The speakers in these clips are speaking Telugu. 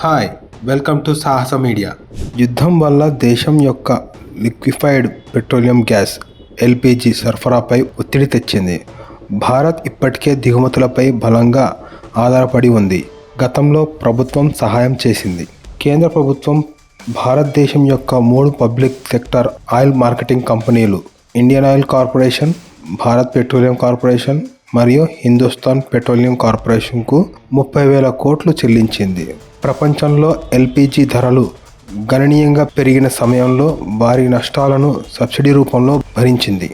హాయ్, వెల్కమ్ టు సాహస మీడియా. యుద్ధం వల్ల దేశం యొక్క లిక్విఫైడ్ పెట్రోలియం గ్యాస్ ఎల్పిజి సరఫరాపై ఒత్తిడి తెచ్చింది. భారత్ ఇప్పటికే దిగుమతులపై బలంగా ఆధారపడి ఉంది. గతంలో ప్రభుత్వం సహాయం చేసింది. కేంద్ర ప్రభుత్వం భారతదేశం యొక్క 3 పబ్లిక్ సెక్టార్ ఆయిల్ మార్కెటింగ్ కంపెనీలు Indian oil corporation, Bharat petroleum corporation మరియు హిందుస్థాన్ పెట్రోలియం కార్పొరేషన్కు 30,000 కోట్లు చెల్లించింది. ప్రపంచంలో ఎల్పిజి ధరలు గణనీయంగా పెరిగిన సమయంలో వారి నష్టాలను సబ్సిడీ రూపంలో భరించింది.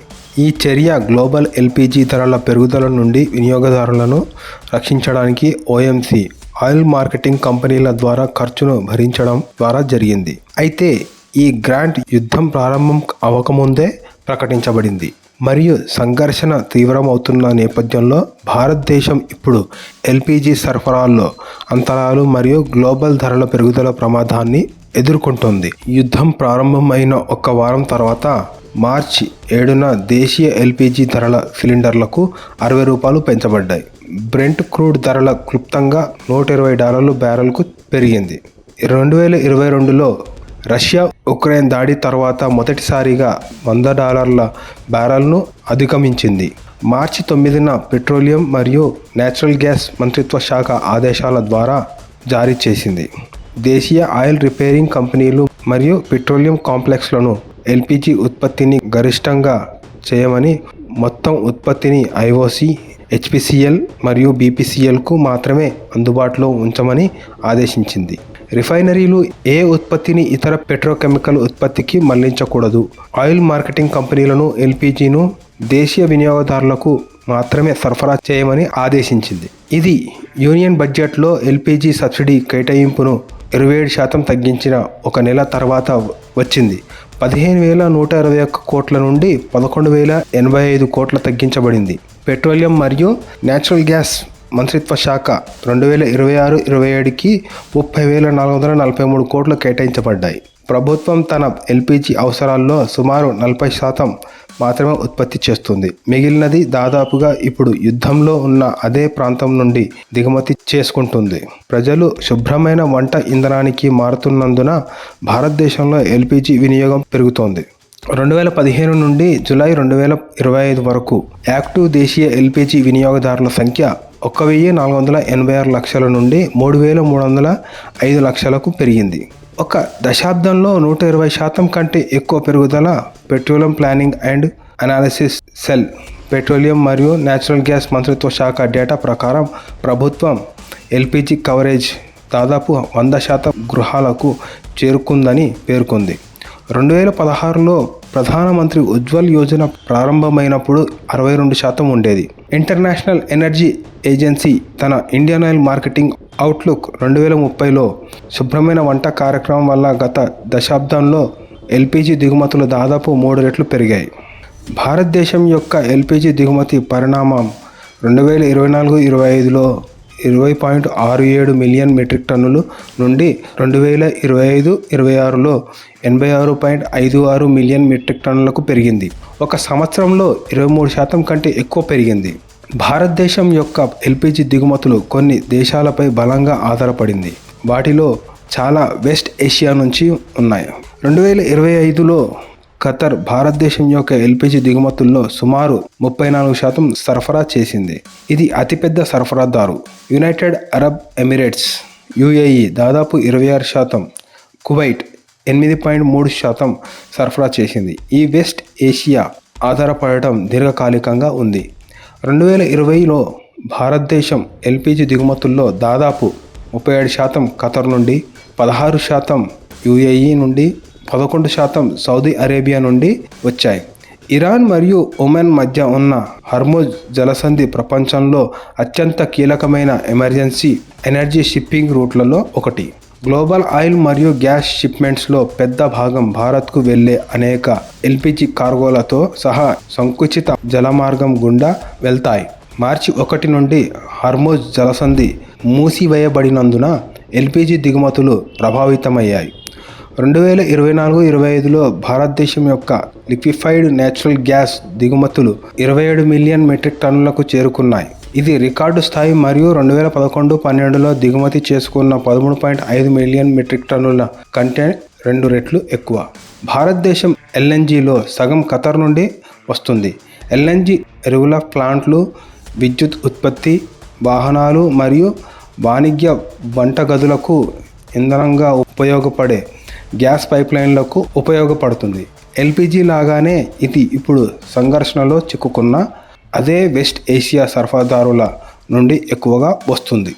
ఈ చర్య గ్లోబల్ ఎల్పిజి ధరల పెరుగుదల నుండి వినియోగదారులను రక్షించడానికి ఓఎంసీ ఆయిల్ మార్కెటింగ్ కంపెనీల ద్వారా ఖర్చును భరించడం ద్వారా జరిగింది. అయితే ఈ గ్రాంట్ యుద్ధం ప్రారంభం అవ్వకముందే ప్రకటించబడింది మరియు సంఘర్షణ తీవ్రమవుతున్న నేపథ్యంలో భారతదేశం ఇప్పుడు ఎల్పిజి సరఫరాల్లో అంతరాలు మరియు గ్లోబల్ ధరల పెరుగుదల ప్రమాదాన్ని ఎదుర్కొంటోంది. యుద్ధం ప్రారంభమైన 1 వారం తర్వాత మార్చి 7న దేశీయ ఎల్పిజి ధరల సిలిండర్లకు $60 పెంచబడ్డాయి. బ్రెంట్ క్రూడ్ ధరల క్లుప్తంగా $120 బ్యారెల్కు పెరిగింది. 2022లో రష్యా ఉక్రెయిన్ దాడి తర్వాత మొదటిసారిగా $100 బ్యారెల్ను అధిగమించింది. మార్చి 9న పెట్రోలియం మరియు నేచురల్ గ్యాస్ మంత్రిత్వ శాఖ ఆదేశాల ద్వారా జారీ చేసింది. దేశీయ ఆయిల్ రిపేరింగ్ కంపెనీలు మరియు పెట్రోలియం కాంప్లెక్స్లను ఎల్పిజి ఉత్పత్తిని గరిష్టంగా చేయమని, మొత్తం ఉత్పత్తిని ఐఓసి, హెచ్పిసిఎల్ మరియు బీపీసీఎల్కు మాత్రమే అందుబాటులో ఉంచమని ఆదేశించింది. రిఫైనరీలు ఏ ఉత్పత్తిని ఇతర పెట్రోకెమికల్ ఉత్పత్తికి మళ్లించకూడదు. ఆయిల్ మార్కెటింగ్ కంపెనీలను ఎల్పిజిను దేశీయ వినియోగదారులకు మాత్రమే సరఫరా చేయమని ఆదేశించింది. ఇది యూనియన్ బడ్జెట్లో ఎల్పిజి సబ్సిడీ కేటాయింపును 27% తగ్గించిన 1 నెల తర్వాత వచ్చింది. 15,121 కోట్ల నుండి 11,085 కోట్ల తగ్గించబడింది. పెట్రోలియం మరియు నేచురల్ గ్యాస్ మంత్రిత్వ శాఖ 2026-27కి 30,443 కోట్లు కేటాయించబడ్డాయి. ప్రభుత్వం తన ఎల్పిజి అవసరాల్లో సుమారు 40% మాత్రమే ఉత్పత్తి చేస్తుంది. మిగిలినది దాదాపుగా ఇప్పుడు యుద్ధంలో ఉన్న అదే ప్రాంతం నుండి దిగుమతి చేసుకుంటుంది. ప్రజలు శుభ్రమైన వంట ఇంధనానికి మారుతున్నందున భారతదేశంలో ఎల్పిజి వినియోగం పెరుగుతోంది. 2015 నుండి జూలై 2025 వరకు యాక్టివ్ దేశీయ ఎల్పిజి వినియోగదారుల సంఖ్య 1,486 లక్షల నుండి 3,305 లక్షలకు పెరిగింది. 1 దశాబ్దంలో 120% కంటే ఎక్కువ పెరుగుదల. Petroleum planning and analysis cell petroleum మరియు నేచురల్ గ్యాస్ మంత్రిత్వ శాఖ డేటా ప్రకారం ప్రభుత్వం ఎల్పిజి కవరేజ్ దాదాపు 100% గృహాలకు చేరుకుందని పేర్కొంది. 2016లో ప్రధానమంత్రి ఉజ్వల్ యోజన ప్రారంభమైనప్పుడు 62% ఉండేది. ఇంటర్నేషనల్ ఎనర్జీ ఏజెన్సీ తన ఇండియన్ ఆయిల్ మార్కెటింగ్ అవుట్లుక్ 2030లో శుభ్రమైన వంట కార్యక్రమం వల్ల గత దశాబ్దంలో ఎల్పిజి దిగుమతులు దాదాపు 3 రెట్లు పెరిగాయి. భారతదేశం యొక్క ఎల్పిజి దిగుమతి పరిణామం 2024-25లో 20.67 మిలియన్ మెట్రిక్ టన్నులు నుండి 2025-26లో 86.56 మిలియన్ మెట్రిక్ టన్నులకు పెరిగింది. 1 సంవత్సరంలో 23% కంటే ఎక్కువ పెరిగింది. భారతదేశం యొక్క ఎల్పిజి దిగుమతులు కొన్ని దేశాలపై బలంగా ఆధారపడింది. వాటిలో చాలా వెస్ట్ ఏషియా నుంచి ఉన్నాయి. 2025లో ఖతర్ భారతదేశం యొక్క ఎల్పిజి దిగుమతుల్లో సుమారు 34% సరఫరా చేసింది. ఇది అతిపెద్ద సరఫరాదారు. యునైటెడ్ అరబ్ ఎమిరేట్స్ యుఏఈ దాదాపు 26%, కువైట్ 8.3% సరఫరా చేసింది. ఈ వెస్ట్ ఏషియా ఆధారపడటం దీర్ఘకాలికంగా ఉంది. 2020లో భారతదేశం ఎల్పిజి దిగుమతుల్లో దాదాపు 37% ఖతర్ నుండి, 16% యుఏఈ నుండి, 11% సౌదీ అరేబియా నుండి వచ్చాయి. ఇరాన్ మరియు ఒమన్ మధ్య ఉన్న హర్ముజ్ జలసంధి ప్రపంచంలో అత్యంత కీలకమైన ఎమర్జెన్సీ ఎనర్జీ షిప్పింగ్ రూట్లలో ఒకటి. గ్లోబల్ ఆయిల్ మరియు గ్యాస్ షిప్మెంట్స్లో పెద్ద భాగం భారత్కు వెళ్లే అనేక ఎల్పిజి కార్గోలతో సహా సంకుచిత జలమార్గం గుండా వెళ్తాయి. మార్చి 1 నుండి హర్ముజ్ జలసంధి మూసివేయబడినందున ఎల్పిజి దిగుమతులు ప్రభావితమయ్యాయి. 2024-25లో భారతదేశం యొక్క లిక్విఫైడ్ నేచురల్ గ్యాస్ దిగుమతులు 27 మిలియన్ మెట్రిక్ టన్నులకు చేరుకున్నాయి. ఇది రికార్డు స్థాయి మరియు 2011-12లో దిగుమతి చేసుకున్న 13.5 మిలియన్ మెట్రిక్ టన్నుల కంటే 2 రెట్లు ఎక్కువ. భారతదేశం ఎల్ఎన్జిలో సగం ఖతర్ నుండి వస్తుంది. ఎల్ఎన్జి ఎరువుల ప్లాంట్లు, విద్యుత్ ఉత్పత్తి, వాహనాలు మరియు వాణిజ్య వంటగదులకు ఇంధనంగా ఉపయోగపడే గ్యాస్ పైప్లైన్లకు ఉపయోగపడుతుంది. ఎల్పిజి లాగానే ఇది ఇప్పుడు సంఘర్షణలో చిక్కుకున్న అదే వెస్ట్ ఏషియా సరఫరాదారుల నుండి ఎక్కువగా వస్తుంది.